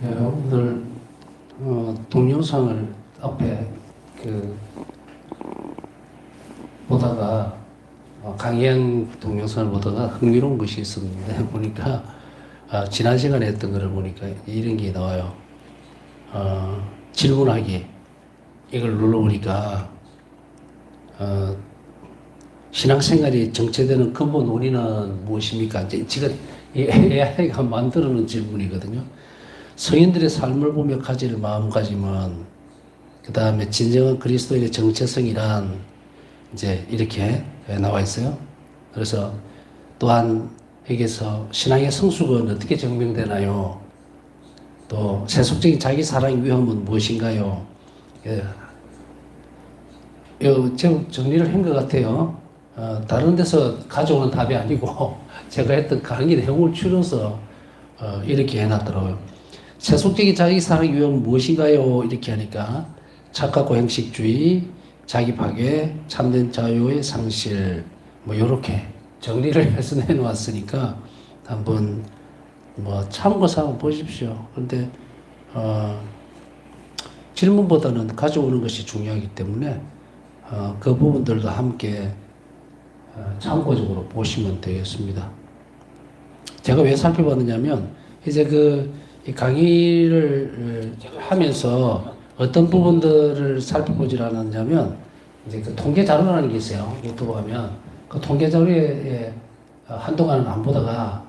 오늘 동영상을 앞에 보다가 강의한 동영상을 보다가 흥미로운 것이 있었는데 보니까 지난 시간에 했던 거를 보니까 이런 게 나와요. 질문하기 이걸 눌러보니까 신앙생활이 정체되는 근본 원인은 무엇입니까? 지금 이 AI가 만들어 놓은 질문이거든요. 성인들의 삶을 보며 가질 마음가짐은, 그 다음에 진정한 그리스도인의 정체성이란 이제 이렇게 나와 있어요. 그래서 또한 여기서 신앙의 성숙은 어떻게 증명되나요? 또 세속적인 자기 사랑의 위험은 무엇인가요? 제가 정리를 한 것 같아요. 다른 데서 가져오는 답이 아니고 제가 했던 강의 내용을 추려서 이렇게 해놨더라고요. 세속적인 자기 사랑의 위험은 무엇인가요? 이렇게 하니까 착각과 형식주의, 자기 파괴, 참된 자유의 상실, 뭐 이렇게 정리를 해서 내놓았으니까 한번 참고사항 보십시오. 그런데 질문보다는 가져오는 것이 중요하기 때문에 그 부분들도 함께 참고적으로 보시면 되겠습니다. 제가 왜 살펴봤느냐면 이제 이 강의를 하면서 어떤 부분들을 살펴보질 않았냐면 이제 그 통계 자료라는 게 있어요. 유튜브 하면 그 통계 자료에 한동안은 안 보다가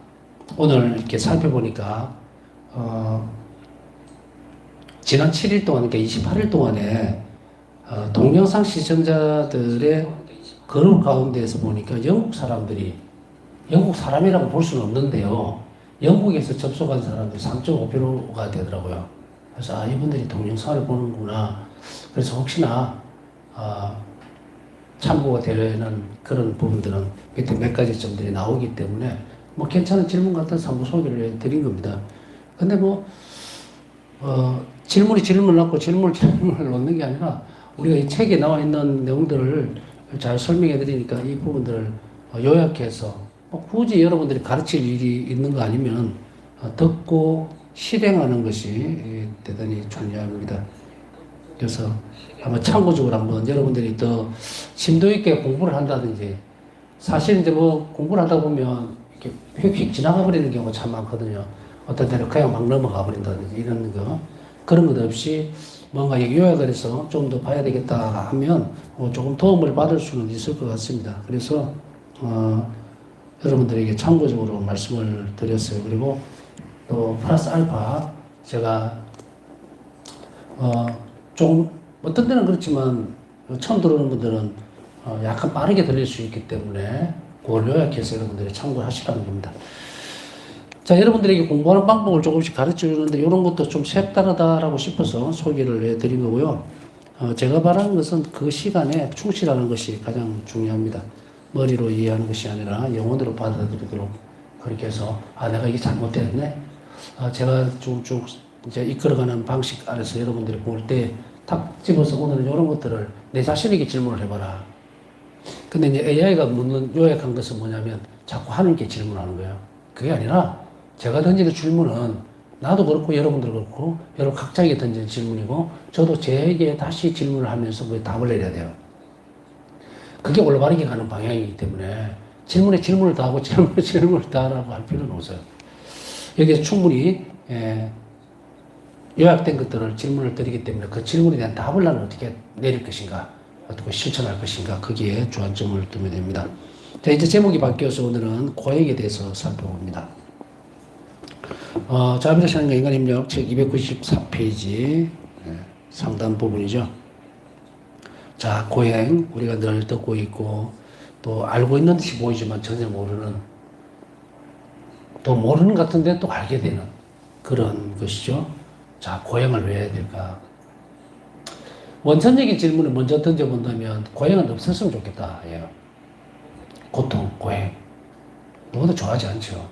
오늘 이렇게 살펴보니까 지난 7일 동안, 그러니까 28일 동안에 동영상 시청자들의 그룹 가운데에서 보니까 영국 사람이라고 볼 수는 없는데요. 영국에서 접속한 사람들이 3.5%가 되더라고요. 그래서 이분들이 동영상을 보는구나. 그래서 혹시나 참고가 되는 그런 부분들은 밑에 몇 가지 점들이 나오기 때문에 괜찮은 질문 같아서 한번 소개를 해드린 겁니다. 근데 질문을 낳고 질문을 놓는 게 아니라 우리가 이 책에 나와 있는 내용들을 잘 설명해 드리니까 이 부분들을 요약해서 굳이 여러분들이 가르칠 일이 있는 거 아니면 듣고 실행하는 것이 대단히 중요합니다. 그래서 한번 참고적으로 한번 여러분들이 더 심도 있게 공부를 한다든지, 사실 이제 공부를 하다 보면 이렇게 휙휙 지나가 버리는 경우가 참 많거든요. 어떤 때는 그냥 막 넘어가 버린다든지 이런 그런 것 없이 뭔가 요약을 해서 좀 더 봐야 되겠다 하면 조금 도움을 받을 수는 있을 것 같습니다. 그래서 여러분들에게 참고적으로 말씀을 드렸어요. 그리고 또 플러스 알파 제가 좀 어떤 데는 그렇지만 처음 들어오는 분들은 약간 빠르게 들릴 수 있기 때문에 그걸 요약해서 여러분들이 참고하시라는 겁니다. 자, 여러분들에게 공부하는 방법을 조금씩 가르쳐 주는데 이런 것도 좀 색다르다라고 싶어서 소개를 해드린 거고요. 제가 바라는 것은 그 시간에 충실하는 것이 가장 중요합니다. 머리로 이해하는 것이 아니라 영혼으로 받아들이도록 그렇게 해서 내가 이게 잘못됐네. 제가 쭉쭉 이제 이끌어가는 방식 안에서 여러분들이 볼 때 탁 집어서 오늘은 이런 것들을 내 자신에게 질문을 해봐라. 근데 이제 AI가 묻는 요약한 것은 뭐냐면 자꾸 하나님께 질문하는 거예요. 그게 아니라 제가 던지는 질문은 나도 그렇고 여러분들 그렇고 여러분 각자에게 던지는 질문이고 저도 제에게 다시 질문을 하면서 그에 답을 내려야 돼요. 그게 올바르게 가는 방향이기 때문에 질문에 질문을 다 하고 질문에 질문을 다 하라고 할 필요는 없어요. 여기에 충분히 요약된 것들을 질문을 드리기 때문에 그 질문에 대한 답을 나는 어떻게 내릴 것인가, 어떻게 실천할 것인가, 거기에 주안점을 두면 됩니다. 자, 이제 제목이 바뀌어서 오늘은 고행에 대해서 살펴봅니다. 자비로 신앙과 인간협력 책 294페이지 상단 부분이죠. 자, 고행, 우리가 늘 듣고 있고 또 알고 있는 듯이 보이지만 전혀 모르는, 또 모르는 것 같은데 또 알게 되는 그런 것이죠. 자, 고행을 왜 해야 될까? 원천적인 질문을 먼저 던져본다면 고행은 없었으면 좋겠다. 예. 고통, 고행. 누구도 좋아하지 않죠.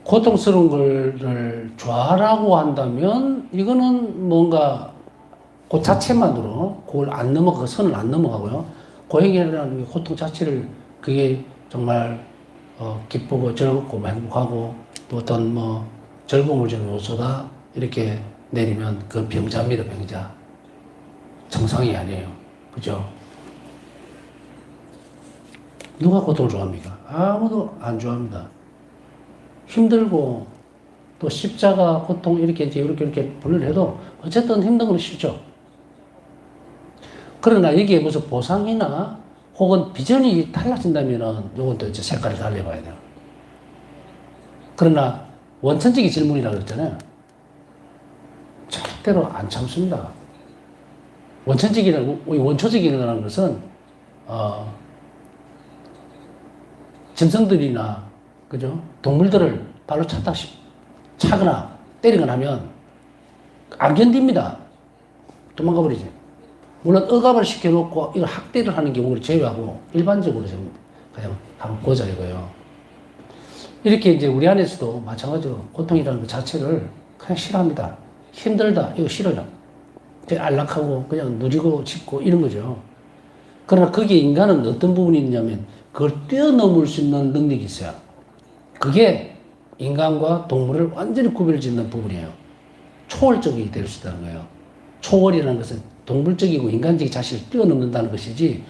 고통스러운 걸 좋아라고 한다면 이거는 뭔가 그 자체만으로 그걸 안 넘어가, 선을 안 넘어가고요. 고행이라는 고통 자체를 그게 정말 기쁘고 즐겁고 행복하고 또 어떤 즐거움을 주는 요소다. 이렇게 내리면 그 병자입니다, 병자. 정상이 아니에요. 그죠? 누가 고통을 좋아합니까? 아무도 안 좋아합니다. 힘들고 또 십자가 고통 이렇게 분류를 해도 어쨌든 힘든 건 싫죠. 그러나 여기에 무슨 보상이나 혹은 비전이 달라진다면은 요건 또 이제 색깔을 달려봐야 돼요. 그러나 원천적인 질문이라고 그랬잖아요. 절대로 안 참습니다. 원초적이라는 것은 짐승들이나 그죠? 동물들을 발로 차거나 때리거나 하면 안 견딥니다. 도망가 버리지. 물론 억압을 시켜놓고 이걸 학대를 하는 경우를 제외하고 일반적으로 좀 그냥 한번 보자 이거예요. 이렇게 이제 우리 안에서도 마찬가지로 고통이라는 것 자체를 그냥 싫어합니다. 힘들다 이거 싫어요. 그냥 안락하고 그냥 누리고 싶고 이런 거죠. 그러나 거기에 인간은 어떤 부분이 있냐면 그걸 뛰어넘을 수 있는 능력이 있어요. 그게 인간과 동물을 완전히 구별 짓는 부분이에요. 초월적이 될 수 있다는 거예요. 초월이라는 것은 동물적이고 인간적인 자신을 뛰어넘는다는 것이지,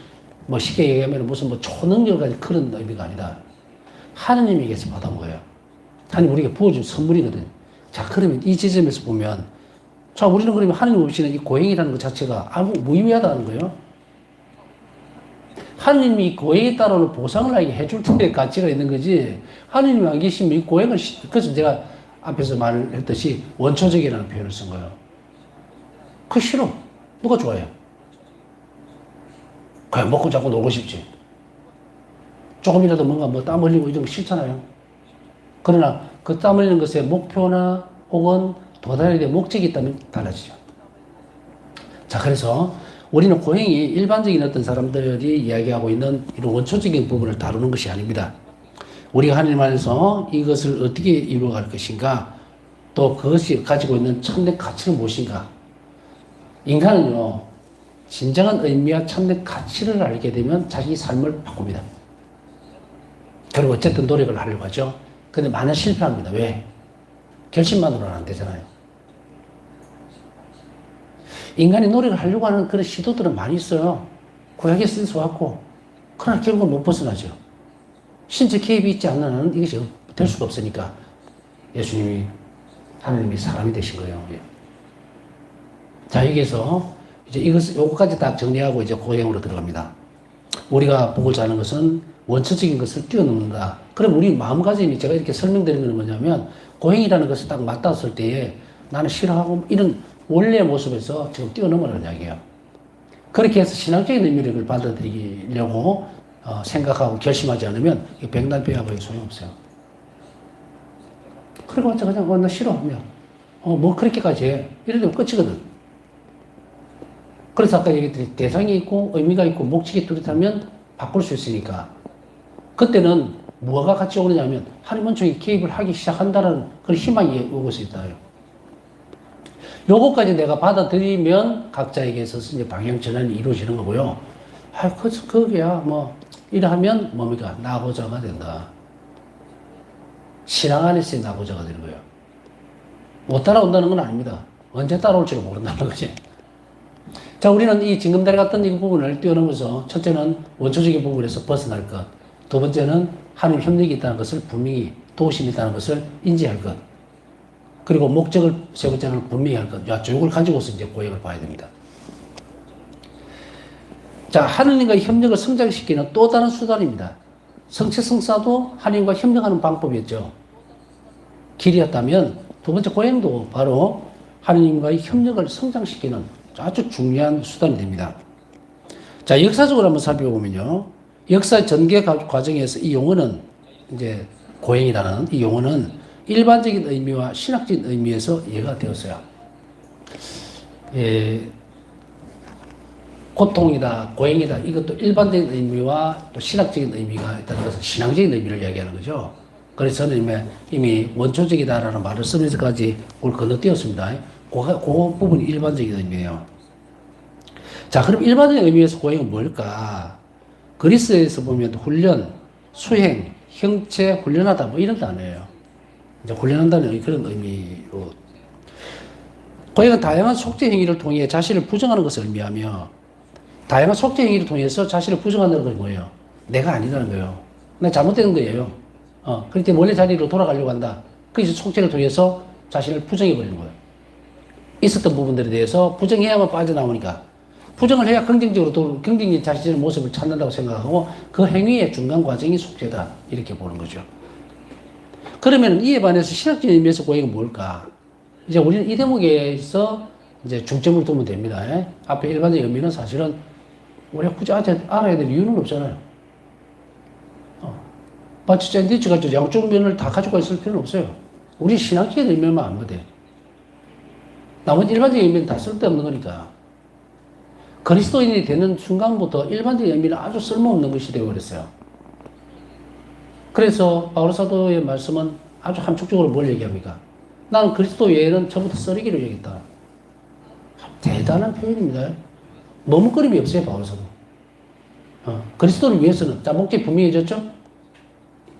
뭐 쉽게 얘기하면 무슨 뭐 초능력까지 그런 의미가 아니다. 하느님에게서 받아온 거예요. 하나님 우리에게 부어준 선물이거든. 자, 그러면 이 지점에서 보면, 자, 우리는 그러면 하느님 없이는 이 고행이라는 것 자체가 아무 무의미하다는 거예요. 하느님이 고행에 따르는 보상을 나에게 해줄 때 가치가 있는 거지, 하느님이 안 계시면 이 고행을, 그래서 제가 앞에서 말을 했듯이 원초적이라는 표현을 쓴 거예요. 그거 싫어. 누가 좋아해요? 그냥 먹고 자고 놀고 싶지. 조금이라도 뭔가 뭐 땀 흘리고 이런 거 싫잖아요. 그러나 그 땀 흘리는 것에 목표나 혹은 도달해야 될 목적이 있다면 달라지죠. 자, 그래서 우리는 고행이 일반적인 어떤 사람들이 이야기하고 있는 이런 원초적인 부분을 다루는 것이 아닙니다. 우리가 하나님 안에서 이것을 어떻게 이루어갈 것인가, 또 그것이 가지고 있는 참된 가치는 무엇인가. 인간은요, 진정한 의미와 참된 가치를 알게 되면 자기 삶을 바꿉니다. 그리고 어쨌든 노력을 하려고 하죠. 근데 많은 실패합니다. 왜? 결심만으로는 안 되잖아요. 인간이 노력을 하려고 하는 그런 시도들은 많이 있어요. 구약에 쓰여서 왔고, 그러나 결국은 못 벗어나죠. 신체 개입이 있지 않는 한은 이것이 될 수가 없으니까 예수님이, 하나님이 사람이 되신 거예요. 자, 여기에서 이제 요거까지 다 정리하고 이제 고행으로 들어갑니다. 우리가 복을 자는 것은 원초적인 것을 뛰어넘는다. 그럼 우리 마음가짐이, 제가 이렇게 설명드리는 건 뭐냐면, 고행이라는 것을 딱 맞닿았을 때에 나는 싫어하고 이런 원래의 모습에서 지금 뛰어넘으라는 이야기예요. 그렇게 해서 신앙적인 의미를 받아들이려고 생각하고 결심하지 않으면 백날배하고 소용없어요. 그리고 그냥 나 싫어 하면 뭐 그렇게까지 해. 이러면 끝이거든. 그래서 아까 얘기했듯이 대상이 있고 의미가 있고 목적이 뚜렷하면 바꿀 수 있으니까, 그때는 뭐가 같이 오느냐면 하나님은 저기 개입을 하기 시작한다는 그런 희망이 오고 있어요. 요거까지 내가 받아들이면 각자에게 있어서 이제 방향 전환이 이루어지는 거고요. 그게야 뭐 이러하면 뭡니까? 나고자가 된다. 신앙 안에서의 나고자가 되는 거예요. 못 따라온다는 건 아닙니다. 언제 따라올지를 모른다는 거지. 자, 우리는 이 징검다리 같은 이 부분을 뛰어넘어서, 첫째는 원초적인 부분에서 벗어날 것, 두 번째는 하나님 협력이 있다는 것을 분명히, 도우심이 있다는 것을 인지할 것, 그리고 목적을, 세 번째는 분명히 할 것. 야, 이걸 가지고서 이제 고행을 봐야 됩니다. 자, 하느님과의 협력을 성장시키는 또 다른 수단입니다. 성체성사도 하느님과 협력하는 방법이었죠. 길이었다면 두 번째 고행도 바로 하느님과의 협력을 성장시키는 아주 중요한 수단이 됩니다. 자, 역사적으로 한번 살펴보면요. 역사 전개 과정에서 이 용어는, 이제 고행이라는 이 용어는 일반적인 의미와 신학적인 의미에서 이해가 되었어요. 고통이다, 고행이다, 이것도 일반적인 의미와 또 신학적인 의미가 있다는 것은 신앙적인 의미를 이야기하는 거죠. 그래서 저는 이미 원초적이다라는 말을 쓰면서까지 그걸 건너뛰었습니다. 그 부분이 일반적인 의미예요. 자, 그럼 일반적인 의미에서 고행은 뭘까? 그리스에서 보면 훈련, 수행, 형체, 훈련하다 뭐 이런 단어예요. 이제 훈련한다는 그런 의미로. 고행은 다양한 속죄 행위를 통해 자신을 부정하는 것을 의미하며, 다양한 속죄 행위를 통해서 자신을 부정한다는 것이 뭐예요? 내가 아니라는 거예요. 내가 잘못된 거예요. 그럴 때 원래 자리로 돌아가려고 한다. 그래서 속죄를 통해서 자신을 부정해버리는 거예요. 있었던 부분들에 대해서 부정해야만 빠져나오니까, 부정을 해야 긍정적인 자신의 모습을 찾는다고 생각하고 그 행위의 중간 과정이 속죄다. 이렇게 보는 거죠. 그러면 이에 반해서 신학적인 의미에서 고행은 뭘까? 이제 우리는 이 대목에서 이제 중점을 두면 됩니다. 앞에 일반적인 의미는 사실은 우리가 굳이 알아야 될 이유는 없잖아요. 마치 샌드위치 같이 양쪽 면을 다 가지고 있을 필요는 없어요. 우리 신학적인 의미만 알면 돼. 나머지 일반적인 의미는 다 쓸데없는 거니까. 그리스도인이 되는 순간부터 일반적인 의미는 아주 쓸모없는 것이 되어버렸어요. 그래서 바울 사도의 말씀은 아주 함축적으로 뭘 얘기합니까? 나는 그리스도 외에는 전부터 쓰레기로 여겼다. 대단한 표현입니다. 머뭇거림이 없어요, 바울 사도. 그리스도를 위해서는, 자, 목적이 분명해졌죠?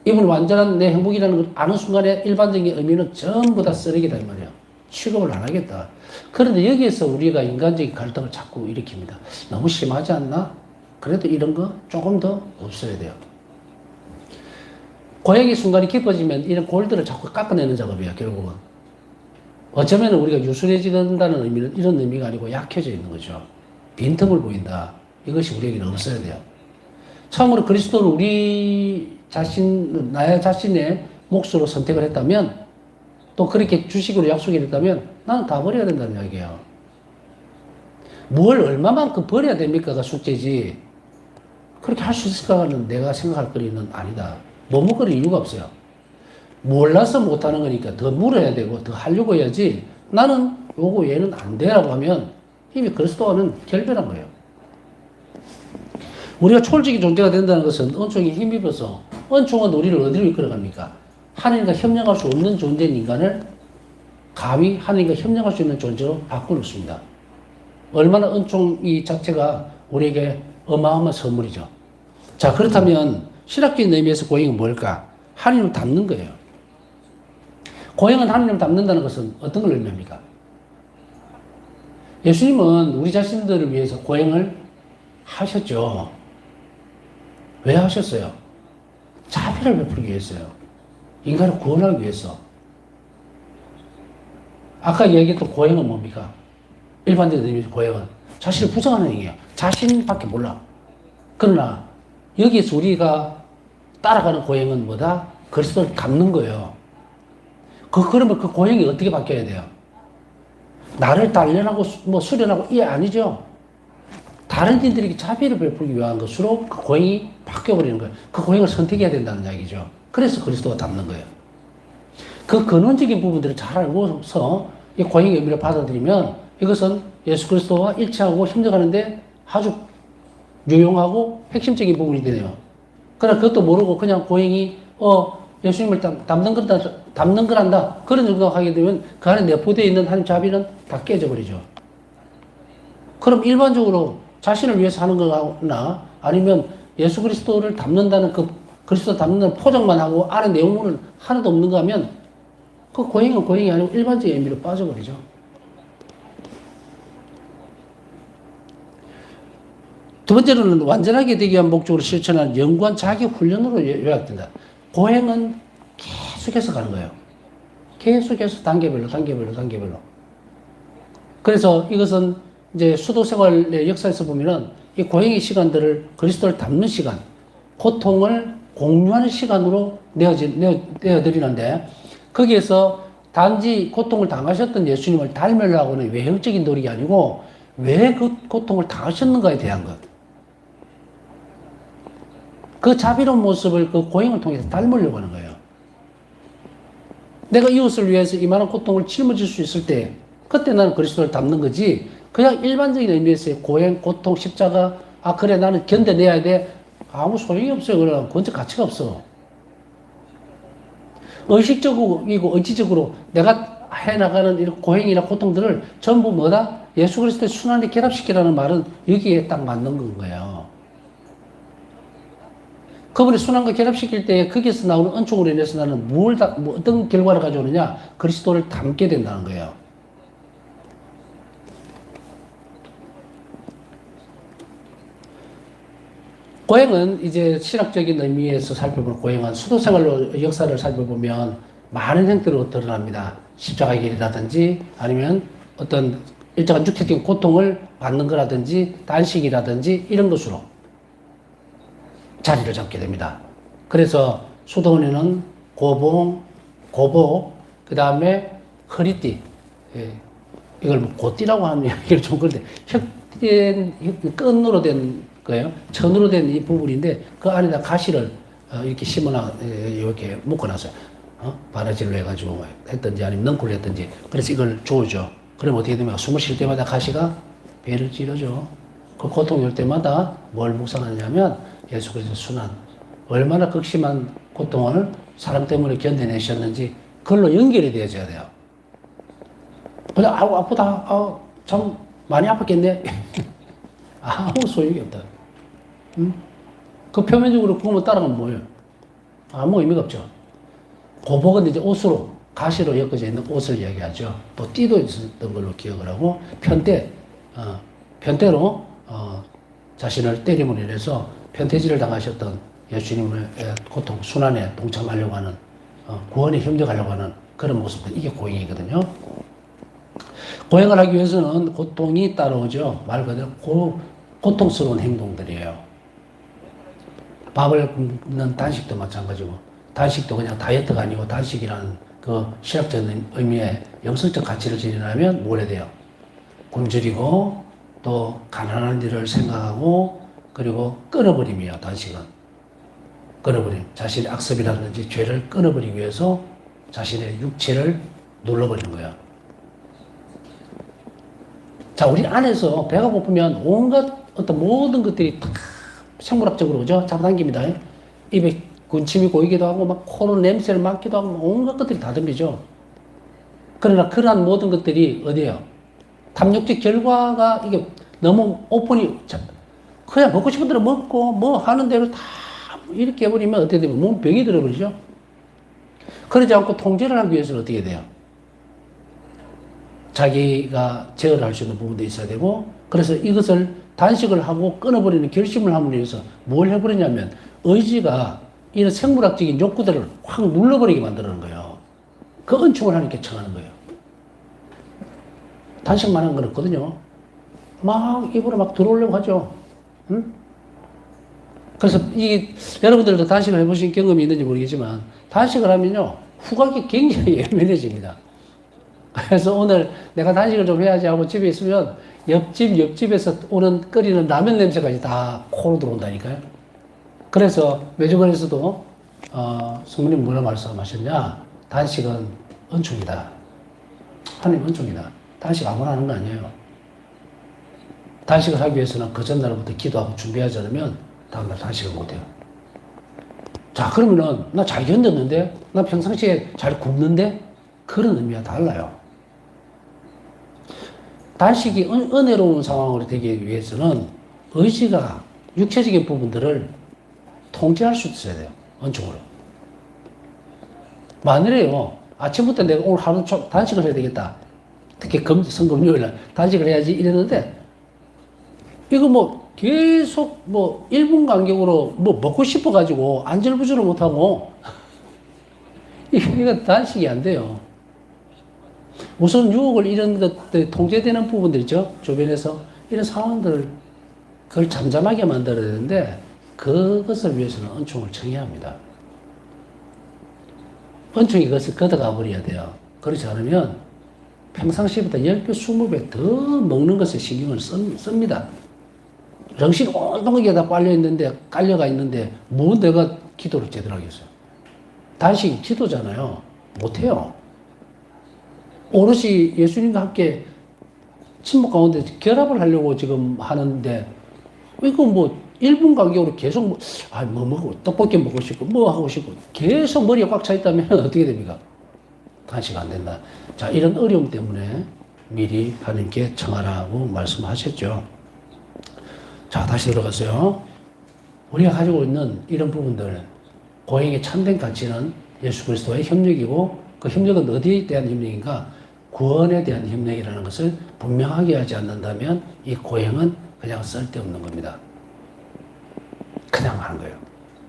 이분 완전한 내 행복이라는 걸 아는 순간에 일반적인 의미는 전부 다 쓰레기다, 이 말이야. 취급을 안 하겠다. 그런데 여기에서 우리가 인간적인 갈등을 자꾸 일으킵니다. 너무 심하지 않나? 그래도 이런 거 조금 더 없어야 돼요. 고행의 순간이 깊어지면 이런 골들을 자꾸 깎아내는 작업이야, 결국은. 어쩌면 우리가 유순해진다는 의미는 이런 의미가 아니고 약해져 있는 거죠. 빈틈을 보인다. 이것이 우리에게는 없어야 돼요. 참으로 그리스도를 나의 자신의 몫으로 선택을 했다면, 또 그렇게 주식으로 약속했다면 나는 다 버려야 된다는 이야기예요. 뭘 얼마만큼 버려야 됩니까가 숙제지, 그렇게 할 수 있을까는 내가 생각할 거리는 아니다. 머뭇거릴 이유가 없어요. 몰라서 못하는 거니까 더 물어야 되고 더 하려고 해야지, 나는 요거 외에는 안 돼라고 하면 이미 그리스도와는 결별한 거예요. 우리가 초월적인 존재가 된다는 것은 은총에 힘입어서, 은총은 우리를 어디로 이끌어갑니까? 하나님과 협력할 수 없는 존재인 인간을 감히 하나님과 협력할 수 있는 존재로 바꿔놓습니다. 얼마나 은총 이 자체가 우리에게 어마어마한 선물이죠. 자, 그렇다면 신학적인 의미에서 고행은 뭘까? 하나님을 닮는 거예요. 고행은 하나님을 닮는다는 것은 어떤 걸 의미합니까? 예수님은 우리 자신들을 위해서 고행을 하셨죠. 왜 하셨어요? 자비를 베풀기 위해서요. 인간을 구원하기 위해서. 아까 얘기했던 고행은 뭡니까? 일반적인 의미에서 고행은 자신을 부정하는 행위예요. 자신밖에 몰라. 그러나 여기에서 우리가 따라가는 고행은 뭐다? 그리스도를 닮는 거예요. 그러면 그 고행이 어떻게 바뀌어야 돼요? 나를 단련하고 수련하고 이게 아니죠. 다른 이들에게 자비를 베풀기 위한 것으로 그 고행이 바뀌어버리는 거예요. 그 고행을 선택해야 된다는 이야기죠. 그래서 그리스도가 닮는 거예요. 그 근원적인 부분들을 잘 알고서 이 고행의 의미를 받아들이면 이것은 예수 그리스도와 일치하고 협력하는데 아주 유용하고 핵심적인 부분이 되네요. 그러나 그것도 모르고 그냥 고행이 예수님을 닮는 거란다. 그런 생각을 하게 되면 그 안에 내포되어 있는 하나님 자비는 다 깨져버리죠. 그럼 일반적으로 자신을 위해서 하는 거나 아니면 예수 그리스도를 닮는다는 그리스도 닮는다는 포장만 하고 안에 내용은 하나도 없는 거 하면 그 고행은 고행이 아니고 일반적인 의미로 빠져버리죠. 두 번째로는 완전하게 되기 위한 목적으로 실천하는 연구한 자기 훈련으로 요약된다. 고행은 계속해서 가는 거예요. 계속해서 단계별로. 그래서 이것은 이제 수도 생활의 역사에서 보면은 이 고행의 시간들을 그리스도를 닮는 시간, 고통을 공유하는 시간으로 내어드리는데, 거기에서 단지 고통을 당하셨던 예수님을 닮으려고 하는 외형적인 노력이 아니고 왜 그 고통을 당하셨는가에 대한 것. 그 자비로운 모습을 그 고행을 통해서 닮으려고 하는 거예요. 내가 이웃을 위해서 이만한 고통을 짊어질 수 있을 때 그때 나는 그리스도를 닮는 거지, 그냥 일반적인 의미에서의 고행, 고통, 십자가, 그래 나는 견뎌내야 돼, 아무 소용이 없어요. 그럼 건적 가치가 없어. 의식적이고 의지적으로 내가 해나가는 이런 고행이나 고통들을 전부 뭐다? 예수 그리스도의 순환에 결합시키라는 말은 여기에 딱 맞는 건 거예요. 그분이 순환과 결합시킬 때 거기서 나오는 은총으로 인해서 나는 뭐 어떤 결과를 가져오느냐? 그리스도를 닮게 된다는 거예요. 고행은 이제 신학적인 의미에서 살펴보는 고행은 수도생활로 역사를 살펴보면 많은 형태로 드러납니다. 십자가의 길이라든지 아니면 어떤 일정한 육체적인 고통을 받는 거라든지 단식이라든지 이런 것으로 자리를 잡게 됩니다. 그래서 수도원에는 고복, 그 다음에 허리띠, 이걸 뭐 고띠라고 하는 얘기를 좀 그런데 끈으로 된 거예요. 천으로 된 이 부분인데 그 안에다 가시를 이렇게 심어놔 이렇게 묶어놨어요. 바느질로 해가지고 했든지 아니면 넝쿨을 했든지 그래서 이걸 조우죠. 그러면 어떻게 되면 숨을 쉴 때마다 가시가 배를 찌르죠. 그 고통이 올 때마다 뭘 묵상하냐면 예수 그리스도 순환 얼마나 극심한 고통을 사람 때문에 견뎌내셨는지 그걸로 연결이 되어져야 돼요. 그냥 아프다 참 많이 아팠겠네 아무 소용이 없다. 응? 그 표면적으로 그거만 따라가면 뭐예요? 아무 의미가 없죠. 고복은 이제 옷으로, 가시로 엮어져 있는 옷을 이야기하죠. 또 띠도 있었던 걸로 기억을 하고, 편대로, 자신을 때림으로 인해서 편태질을 당하셨던 예수님의 고통, 순환에 동참하려고 하는, 구원에 협력하려고 하는 그런 모습들, 이게 고행이거든요. 고행을 하기 위해서는 고통이 따라오죠. 말 그대로 고통스러운 행동들이에요. 밥을 굶는 단식도 마찬가지고, 단식도 그냥 다이어트가 아니고 단식이라는 그 신학적인 의미의 영성적 가치를 지니려면 뭘 해야 돼요? 굶주리고 또 가난한 일을 생각하고 그리고 끊어버림이에요. 단식은. 끊어버림. 자신의 악습이라든지 죄를 끊어버리기 위해서 자신의 육체를 눌러버리는 거예요. 자, 우리 안에서 배가 고프면 온갖 어떤 모든 것들이 다 생물학적으로 그죠? 잡아당깁니다. 입에 군침이 고이기도 하고 막 코로 냄새를 맡기도 하고 온갖 것들이 다 덤비죠. 그러나 그러한 모든 것들이 어디에요? 탐욕적 결과가 이게 너무 오픈이 그냥 먹고 싶은 대로 먹고 뭐 하는 대로 다 이렇게 해버리면 어떻게 되면 몸 병이 들어버리죠. 그러지 않고 통제를 하기 위해서는 어떻게 돼요? 자기가 제어를 할 수 있는 부분도 있어야 되고 그래서 이것을 단식을 하고 끊어버리는 결심을 함으로 해서 뭘 해버리냐면 의지가 이런 생물학적인 욕구들을 확 눌러버리게 만드는 거예요. 그 은총을 하나님께 청하는 거예요. 단식만 한 건 없거든요. 막 입으로 막 들어오려고 하죠. 응? 그래서 여러분들도 단식을 해보신 경험이 있는지 모르겠지만 단식을 하면요. 후각이 굉장히 예민해집니다. 그래서 오늘 내가 단식을 좀 해야지 하고 집에 있으면 옆집에서 오는 끓이는 라면 냄새까지 다 코로 들어온다니까요. 그래서 외주관에서도 성모님 뭐라 말씀하셨냐? 단식은 은총이다. 하나님 은총이다. 단식 아무나 하는 거 아니에요. 단식을 하기 위해서는 그 전날부터 기도하고 준비하지 않으면 다음날 단식을 못해요. 자, 그러면은 나 잘 견뎠는데? 나 평상시에 잘 굶는데? 그런 의미와 달라요. 단식이 은혜로운 상황으로 되기 위해서는 의지가 육체적인 부분들을 통제할 수 있어야 돼요. 은총으로. 만일에요. 아침부터 내가 오늘 하루 단식을 해야 되겠다. 특히 성금요일날 단식을 해야지 이랬는데 이거 뭐 계속 뭐 1분 간격으로 뭐 먹고 싶어가지고 안절부절을 못하고 이거 단식이 안 돼요. 우선 유혹을 이런 것들 통제되는 부분들 있죠. 주변에서 이런 상황들을 그걸 잠잠하게 만들어야 되는데 그것을 위해서는 은총을 청해야 합니다. 은총이 그것을 걷어가 버려야 돼요. 그렇지 않으면 평상시보다 10배, 20배 더 먹는 것에 신경을 씁니다. 정신 온동하게 다 깔려가 있는데 뭐 내가 기도를 제대로 하겠어요. 단식이 기도잖아요. 못해요. 오롯이 예수님과 함께 침묵 가운데 결합을 하려고 지금 하는데 이거 뭐 1분 간격으로 계속 뭐 먹고 떡볶이 먹고 싶고 뭐 하고 싶고 계속 머리에 꽉 차 있다면 어떻게 됩니까? 단식 안 된다. 자, 이런 어려움 때문에 미리 하나님께 청하라고 말씀하셨죠. 자, 다시 들어가세요. 우리가 가지고 있는 이런 부분들, 고행의 참된 가치는 예수 그리스도의 협력이고 그 협력은 어디에 대한 협력인가? 구원에 대한 협력이라는 것을 분명하게 하지 않는다면 이 고행은 그냥 쓸데없는 겁니다. 그냥 하는 거예요.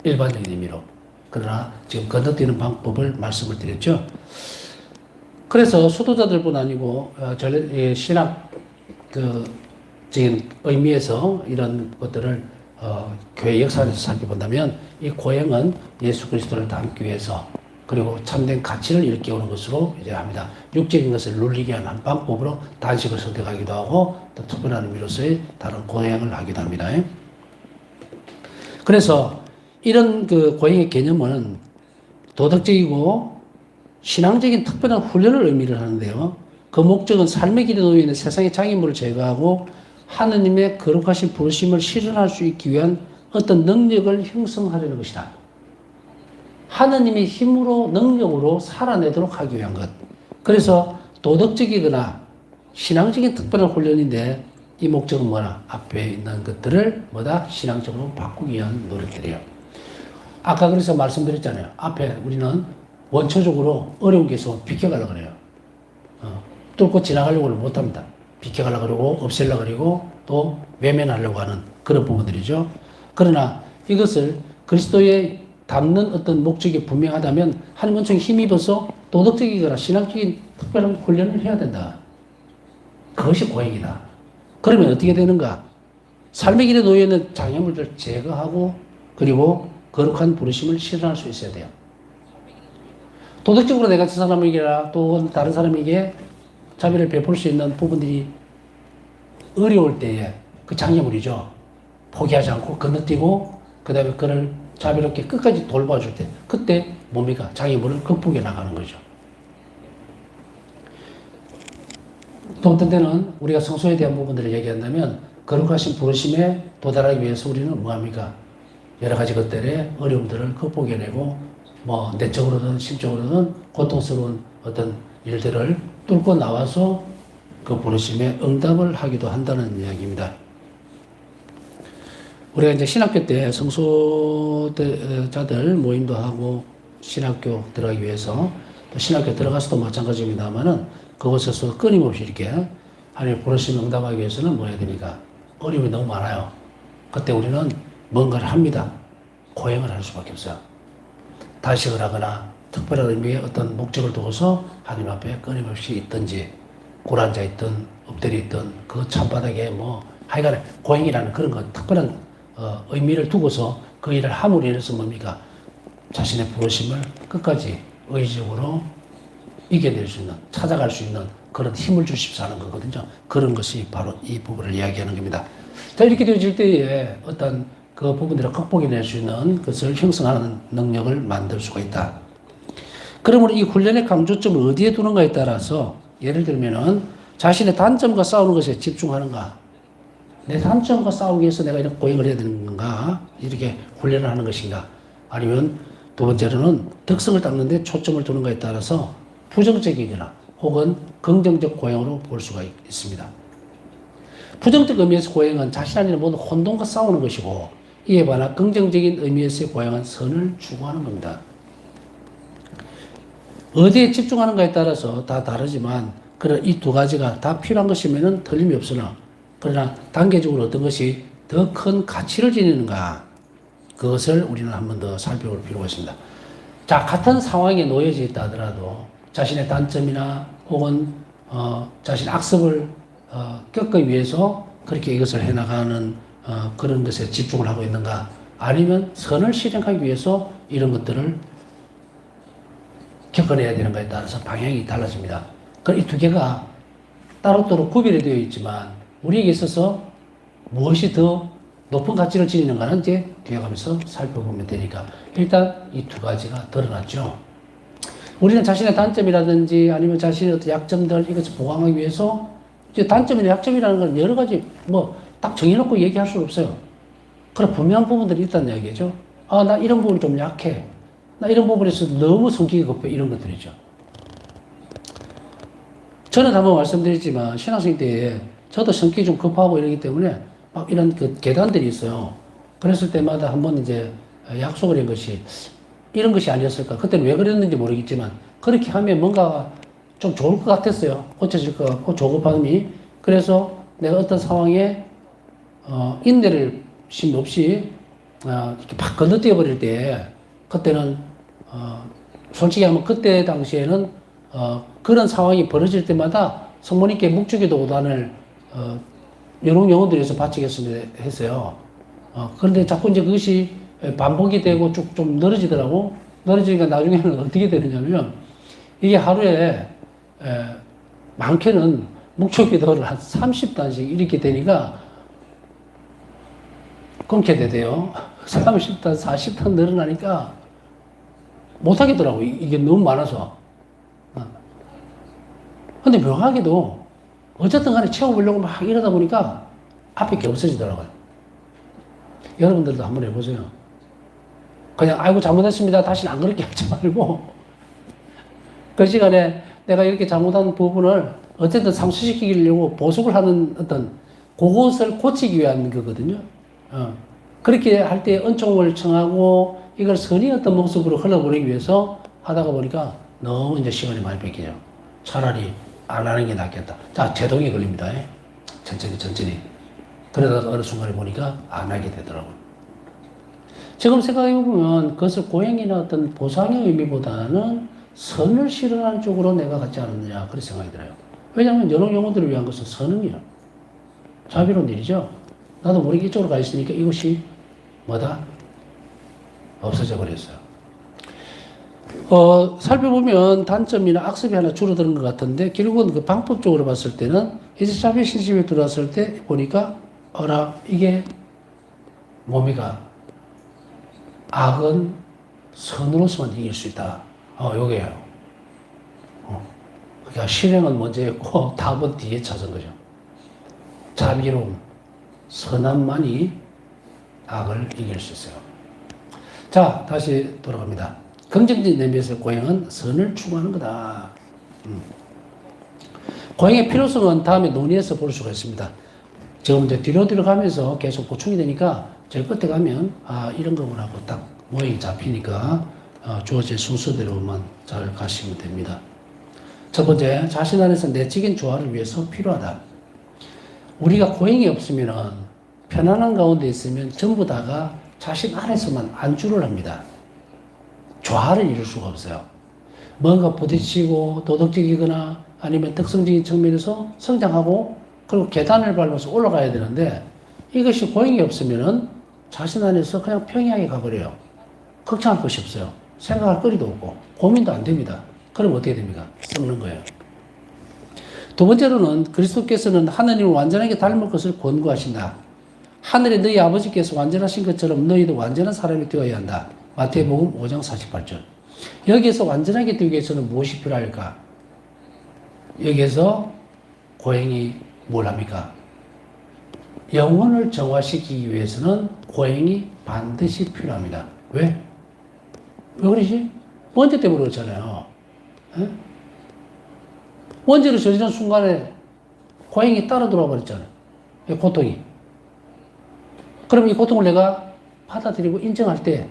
일반적인 의미로. 그러나 지금 건너뛰는 방법을 말씀을 드렸죠. 그래서 수도자들뿐 아니고 신학 적인 의미에서 이런 것들을 교회 역사에서 살펴본다면 이 고행은 예수 그리스도를 닮기 위해서 그리고 참된 가치를 일깨우는 것으로 이제 합니다. 육적인 것을 눌리게 하는 한 방법으로 단식을 선택하기도 하고 또 특별한 의미로서의 다른 고행을 하기도 합니다. 그래서 이런 그 고행의 개념은 도덕적이고 신앙적인 특별한 훈련을 의미를 하는데요. 그 목적은 삶의 길에 놓여 있는 세상의 장애물을 제거하고 하느님의 거룩하신 부르심을 실현할 수 있기 위한 어떤 능력을 형성하려는 것이다. 하느님의 힘으로 능력으로 살아내도록 하기 위한 것. 그래서 도덕적이거나 신앙적인 특별한 훈련인데 이 목적은 뭐냐? 앞에 있는 것들을 뭐다? 신앙적으로 바꾸기 위한 노력들이에요. 아까 그래서 말씀드렸잖아요. 앞에 우리는 원초적으로 어려운 게 있으면 비켜가려고 그래요. 뚫고 지나가려고는 못합니다. 비켜가려고 그러고 없애려고 그러고 또 외면하려고 하는 그런 부분들이죠. 그러나 이것을 그리스도의 담는 어떤 목적이 분명하다면 하나님 은총에 힘입어서 도덕적이거나 신앙적인 특별한 훈련을 해야 된다. 그것이 고행이다. 그러면 어떻게 되는가? 삶의 길에 놓여있는 장애물들을 제거하고 그리고 거룩한 부르심을 실현할 수 있어야 돼요. 도덕적으로 내가 저 사람에게나 또 다른 사람에게 자비를 베풀 수 있는 부분들이 어려울 때에 그 장애물이죠. 포기하지 않고 건너뛰고 그 다음에 그를 자비롭게 끝까지 돌봐줄 때 그때 뭡니까? 장애물을 극복해 나가는 거죠. 또 어떤 때는 우리가 성소에 대한 부분들을 얘기한다면 거룩하신 부르심에 도달하기 위해서 우리는 뭐합니까? 여러 가지 것들의 어려움들을 극복해내고 뭐 내적으로든 심적으로든 고통스러운 어떤 일들을 뚫고 나와서 그 부르심에 응답을 하기도 한다는 이야기입니다. 우리가 이제 신학교 때 성소자들 모임도 하고 신학교 들어가기 위해서 또 신학교 들어가서도 마찬가지입니다만은 그곳에서 끊임없이 이렇게 하나님의 부르심 응답하기 위해서는 뭐 해야 되니까 어려움이 너무 많아요. 그때 우리는 뭔가를 합니다. 고행을 할 수밖에 없어요. 단식을 하거나 특별한 의미의 어떤 목적을 두고서 하나님 앞에 끊임없이 있든지 고란자 있든 엎드려 있든 그 참바닥에 뭐 하여간에 고행이라는 그런 거 특별한 의미를 두고서 그 일을 함으로 인해서 뭡니까? 자신의 부르심을 끝까지 의지적으로 이겨낼 수 있는, 찾아갈 수 있는 그런 힘을 주십사 하는 거거든요. 그런 것이 바로 이 부분을 이야기하는 겁니다. 자, 이렇게 되어질 때에 어떤 그 부분들을 극복해낼 수 있는 것을 형성하는 능력을 만들 수가 있다. 그러므로 이 훈련의 강조점을 어디에 두는가에 따라서 예를 들면은 자신의 단점과 싸우는 것에 집중하는가, 내 단점과 싸우기 위해서 내가 이런 고행을 해야 되는 건가, 이렇게 훈련을 하는 것인가, 아니면 두 번째로는 덕성을 닦는 데 초점을 두는가에 따라서 부정적이거나 혹은 긍정적 고행으로 볼 수가 있습니다. 부정적 의미에서 고행은 자신 안에 모든 혼돈과 싸우는 것이고 이에 반해 긍정적인 의미에서의 고행은 선을 추구하는 겁니다. 어디에 집중하는가에 따라서 다 다르지만 그런 이 두 가지가 다 필요한 것이면 틀림이 없으나 그러나 단계적으로 어떤 것이 더 큰 가치를 지니는가 그것을 우리는 한 번 더 살펴볼 필요가 있습니다. 자, 같은 상황에 놓여져 있다 하더라도 자신의 단점이나 혹은 자신의 악습을 겪기 위해서 그렇게 이것을 해나가는 그런 것에 집중을 하고 있는가 아니면 선을 실행하기 위해서 이런 것들을 겪어내야 되는가에 따라서 방향이 달라집니다. 이 두 개가 따로따로 구별이 되어 있지만 우리에게 있어서 무엇이 더 높은 가치를 지니는가는 이제 뒤에 가면서 살펴보면 되니까 일단 이 두 가지가 드러났죠. 우리는 자신의 단점이라든지 아니면 자신의 어떤 약점들 이것을 보강하기 위해서 이제 단점이나 약점이라는 건 여러 가지 뭐 딱 정해놓고 얘기할 수 없어요. 그런 분명한 부분들이 있다는 이야기죠. 아, 나 이런 부분 좀 약해. 나 이런 부분에서 너무 성격이 급해. 이런 것들이죠. 저는 한번 말씀드렸지만 신학생 때에 저도 성격이 좀 급하고 이러기 때문에 막 이런 그 계단들이 있어요. 그랬을 때마다 한번 이제 약속을 한 것이 이런 것이 아니었을까. 그때는 왜 그랬는지 모르겠지만 그렇게 하면 뭔가 좀 좋을 것 같았어요. 고쳐질 것 같고 조급함이. 그래서 내가 어떤 상황에 인내를 심 없이 이렇게 팍 건너뛰어 버릴 때 그때는 솔직히 하면 그때 당시에는 그런 상황이 벌어질 때마다 성모님께 묵주기도 오단을 여러 영혼들에서 바치겠습니다 했어요. 그런데 자꾸 이제 그것이 반복이 되고 쭉 좀 늘어지더라고. 늘어지니까 나중에는 어떻게 되느냐면 이게 하루에 많게는 묵주기도를 한 30단씩 이렇게 되니까 끊게 되대요. 30단, 40단 늘어나니까 못하겠더라고. 이게 너무 많아서. 근데 묘하게도 어쨌든 간에 채워보려고 막 이러다 보니까 앞에 게 없어지더라고요. 여러분들도 한번 해보세요. 그냥 아이고 잘못했습니다. 다시는 안 그렇게 하지 말고 그 시간에 내가 이렇게 잘못한 부분을 어쨌든 상수시키려고 보석을 하는 어떤 그것을 고치기 위한 거거든요. 그렇게 할 때 은총을 청하고 이걸 선의 어떤 모습으로 흘러보내기 위해서 하다가 보니까 너무 이제 시간이 많이 뺏기죠. 차라리 안 하는 게 낫겠다. 자, 제동이 걸립니다. 천천히. 그러다가 어느 순간에 보니까 안 하게 되더라고요. 지금 생각해보면 그것을 고행이나 어떤 보상의 의미보다는 선을 실현하는 쪽으로 내가 갖지 않았느냐, 그런 생각이 들어요. 왜냐하면 여러 영혼들을 위한 것은 선응이요. 자비로운 일이죠. 나도 모르게 이쪽으로 가 있으니까 이것이 뭐다? 없어져 버렸어요. 살펴보면 단점이나 악습이 하나 줄어드는 것 같은데, 결국은 그 방법적으로 봤을 때는, 이제 자비 신심에 들어왔을 때 보니까, 이게 뭡니까? 악은 선으로서만 이길 수 있다. 요게요. 그러니까 실행은 먼저였고, 답은 뒤에 찾은 거죠. 자비로움, 선함만이 악을 이길 수 있어요. 자, 다시 돌아갑니다. 긍정적인 의미에서 고행은 선을 추구하는 거다. 고행의 필요성은 다음에 논의해서 볼 수가 있습니다. 지금 이제 뒤로 가면서 계속 보충이 되니까 저 끝에 가면 이런 거구나 하고 딱 모양이 잡히니까 주어진 순서대로만 잘 가시면 됩니다. 첫 번째, 자신 안에서 내적인 조화를 위해서 필요하다. 우리가 고행이 없으면 편안한 가운데 있으면 전부 다가 자신 안에서만 안주를 합니다. 조화를 이룰 수가 없어요. 뭔가 부딪히고 도덕적이거나 아니면 특성적인 측면에서 성장하고 그리고 계단을 밟아서 올라가야 되는데 이것이 고행이 없으면 자신 안에서 그냥 평이하게 가버려요. 걱정할 것이 없어요. 생각할 거리도 없고 고민도 안 됩니다. 그럼 어떻게 됩니까? 썩는 거예요. 두 번째로는 그리스도께서는 하나님을 완전하게 닮을 것을 권고하신다. 하늘에 너희 아버지께서 완전하신 것처럼 너희도 완전한 사람이 되어야 한다. 마태복음 5장 48절. 여기에서 완전하게 되기 위해서는 무엇이 필요할까? 여기에서 고행이 뭘 합니까? 영혼을 정화시키기 위해서는 고행이 반드시 필요합니다. 왜? 왜 그러지? 원죄 때문에 그렇잖아요. 에? 원죄를 저지른 순간에 고행이 따라 돌아와 버렸잖아요. 고통이. 그럼 이 고통을 내가 받아들이고 인정할 때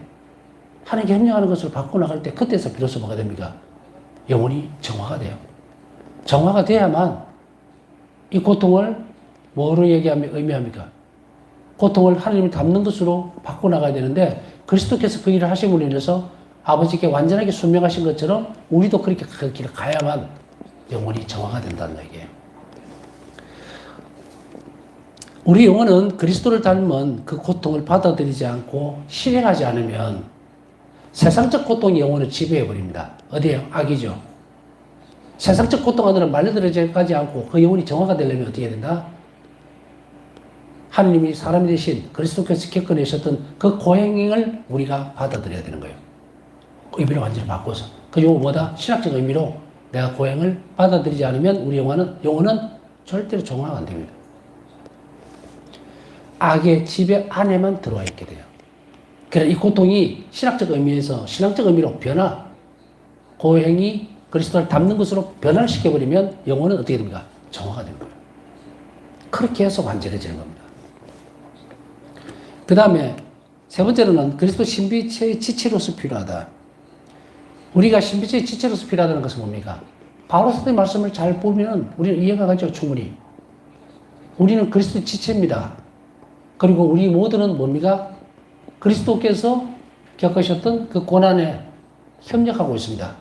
하나님께 협력하는 것을 바꿔 나갈 때 그때서 비로소 뭐가 됩니까? 영혼이 정화가 돼요. 정화가 돼야만 이 고통을 뭐로 의미합니까? 고통을 하나님을 닮는 것으로 바꿔 나가야 되는데 그리스도께서 그 일을 하심으로 인해서 아버지께 완전하게 순명하신 것처럼 우리도 그렇게 그 길을 가야만 영혼이 정화가 된다는 얘기예요. 우리 영혼은 그리스도를 닮은 그 고통을 받아들이지 않고 실행하지 않으면 세상적 고통이 영혼을 지배해버립니다. 어디에요? 악이죠. 세상적 고통 안으로 말려들어가지 않고 그 영혼이 정화가 되려면 어떻게 된다? 하나님이 사람이 되신 그리스도께서 겪어내셨던 그 고행을 우리가 받아들여야 되는 거예요. 그 의미를 완전히 바꿔서. 그 용어 뭐다? 신학적 의미로 내가 고행을 받아들이지 않으면 우리 영혼은 절대로 정화가 안 됩니다. 악의 지배 안에만 들어와 있게 돼요. 그래서 이 고통이 신학적 의미에서 신앙적 의미로 고행이 그리스도를 닮는 것으로 변화를 시켜버리면 영혼은 어떻게 됩니까? 정화가 되는 거예요. 그렇게 해서 완전해지는 겁니다. 그 다음에 세 번째로는 그리스도 신비체의 지체로서 필요하다. 우리가 신비체의 지체로서 필요하다는 것은 뭡니까? 바로 사도의 말씀을 잘 보면 우리는 이해가 가죠, 충분히. 우리는 그리스도의 지체입니다. 그리고 우리 모두는 뭡니까? 그리스도께서 겪으셨던 그 고난에 협력하고 있습니다.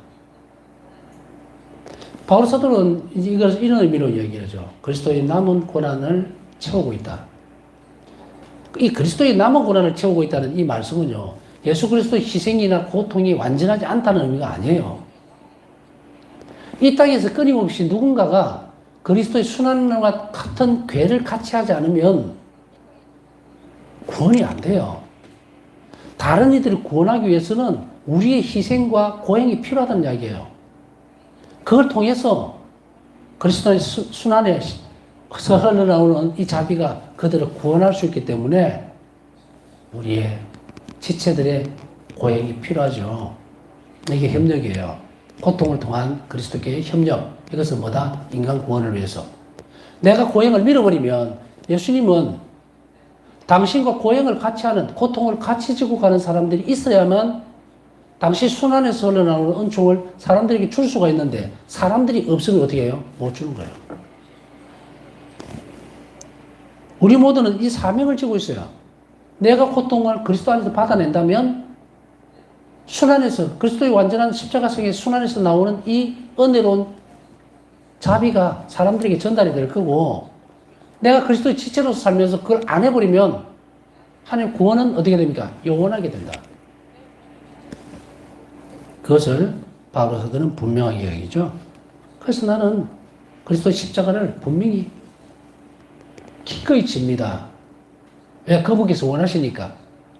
바울 사도는 이걸 이런 의미로 이야기하죠. 그리스도의 남은 고난을 채우고 있다. 이 그리스도의 남은 고난을 채우고 있다는 이 말씀은요, 예수 그리스도의 희생이나 고통이 완전하지 않다는 의미가 아니에요. 이 땅에서 끊임없이 누군가가 그리스도의 순환과 같은 궤를 같이 하지 않으면 구원이 안 돼요. 다른 이들을 구원하기 위해서는 우리의 희생과 고행이 필요하다는 이야기예요. 그걸 통해서 그리스도의 순환에 흘러나오는 이 자비가 그들을 구원할 수 있기 때문에 우리의 지체들의 고행이 필요하죠. 이게 협력이에요. 고통을 통한 그리스도께의 협력. 이것은 뭐다? 인간 구원을 위해서. 내가 고행을 밀어버리면 예수님은 당신과 고행을 같이 하는, 고통을 같이 지고 가는 사람들이 있어야만 당시 순환에서 흘러나오는 은총을 사람들에게 줄 수가 있는데 사람들이 없으면 어떻게 해요? 못 주는 거예요. 우리 모두는 이 사명을 지고 있어요. 내가 고통을 그리스도 안에서 받아낸다면 순환에서, 그리스도의 완전한 십자가성의 순환에서 나오는 이 은혜로운 자비가 사람들에게 전달이 될 거고, 내가 그리스도의 지체로서 살면서 그걸 안 해버리면 하나님 구원은 어떻게 됩니까? 영원하게 된다. 그것을 바울 사도는 분명하게 이야기죠. 그래서 나는 그리스도의 십자가를 분명히 기꺼이 집니다. 왜? 거북이에서 원하시니까.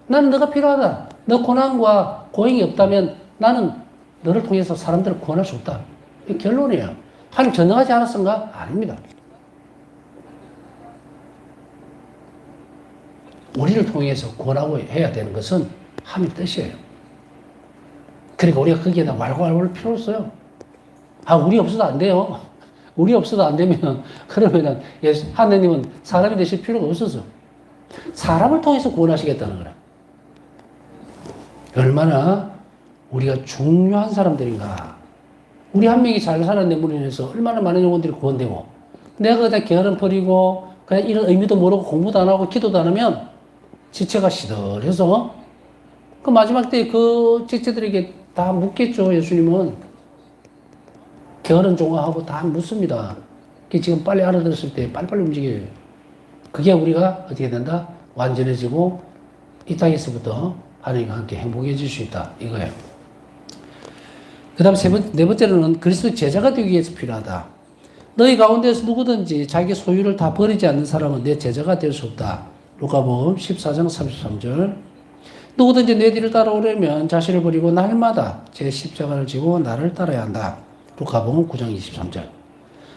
나는 너가 필요하다. 너 고난과 고행이 없다면 나는 너를 통해서 사람들을 구원할 수 없다. 이게 결론이에요. 하나님 전능하지 않았던가? 아닙니다. 우리를 통해서 구원하고 해야 되는 것은 하나님 뜻이에요. 그러니까 우리가 거기에다 말고 할 필요 없어요. 아, 우리 없어도 안 돼요. 우리 없어도 안 되면, 그러면은, 하느님은 사람이 되실 필요가 없어서. 사람을 통해서 구원하시겠다는 거라. 얼마나 우리가 중요한 사람들인가. 우리 한 명이 잘 살아낸 분으로 인해서 얼마나 많은 영혼들이 구원되고, 내가 그냥 게으름 버리고, 그냥 이런 의미도 모르고 공부도 안 하고 기도도 안 하면, 지체가 시들해서, 그 마지막 때 그 지체들에게 다 묻겠죠, 예수님은. 게으른 종아하고 다 묻습니다. 그게 지금 빨리 알아들었을 때 빨리빨리 움직여요. 그게 우리가 어떻게 된다? 완전해지고 이 땅에서부터 하나님과 함께 행복해질 수 있다. 이거예요. 그 다음 네 번째로는 그리스도의 제자가 되기 위해서 필요하다. 너희 가운데서 누구든지 자기 소유를 다 버리지 않는 사람은 내 제자가 될 수 없다. 루카복음 14장 33절. 누구든지 내 뒤를 따라오려면 자신을 버리고 날마다 제 십자가를 지고 나를 따라야 한다. 루카복음 9장 23절.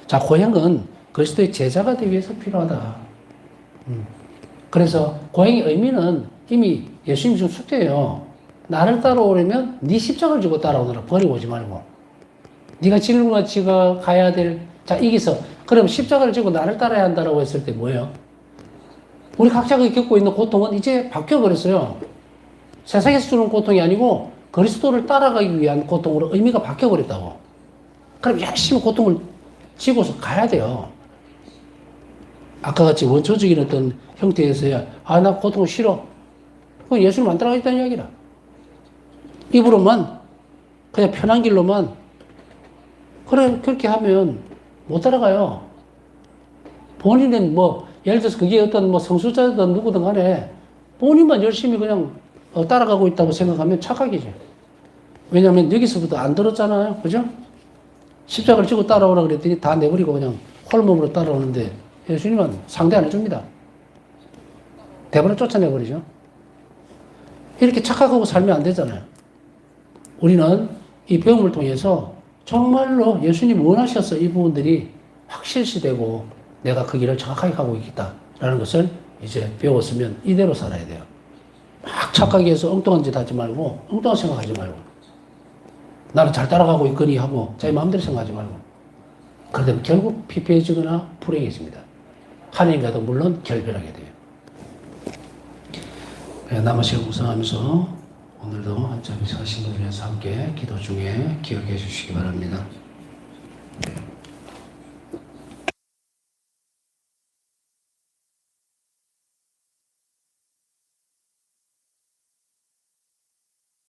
자, 고행은 그리스도의 제자가 되기 위해서 필요하다. 그래서 고행의 의미는 이미 예수님 준 숙제예요. 나를 따라오려면 네 십자가를 지고 따라오느라 버리고 오지 말고. 네가 짊어지고 가야 될, 자, 이기서 그럼 십자가를 지고 나를 따라야 한다라고 했을 때 뭐예요? 우리 각자가 겪고 있는 고통은 이제 바뀌어버렸어요. 세상에서 주는 고통이 아니고 그리스도를 따라가기 위한 고통으로 의미가 바뀌어버렸다고. 그럼 열심히 고통을 지고서 가야 돼요. 아까 같이 원초적인 어떤 형태에서야, 아, 나 고통 싫어. 그건 예수님 안 따라가겠다는 이야기라. 입으로만, 그냥 편한 길로만, 그래, 그렇게 하면 못 따라가요. 본인은 뭐, 예를 들어서 그게 어떤 뭐 성수자든 누구든 간에 본인만 열심히 그냥 따라가고 있다고 생각하면 착각이죠. 왜냐하면 여기서부터 안 들었잖아요. 그죠? 십자가를 지고 따라오라 그랬더니 다 내버리고 그냥 홀몸으로 따라오는데 예수님은 상대 안 해줍니다. 대번에 쫓아내버리죠. 이렇게 착각하고 살면 안 되잖아요. 우리는 이 배움을 통해서 정말로 예수님 원하셔서 이 부분들이 확실시되고 내가 그 길을 정확하게 가고 있겠다라는 것을 이제 배웠으면 이대로 살아야 돼요. 막 착하게 해서 엉뚱한 짓 하지 말고, 엉뚱한 생각하지 말고, 나는 잘 따라가고 있거니 하고 자기 마음대로 생각하지 말고, 그러면 결국 피폐해지거나 불행해집니다. 하나님과도 물론 결별하게 돼요. 남은 시간 묵상하면서 오늘도 한참 하신 분을 위해서 함께 기도 중에 기억해 주시기 바랍니다.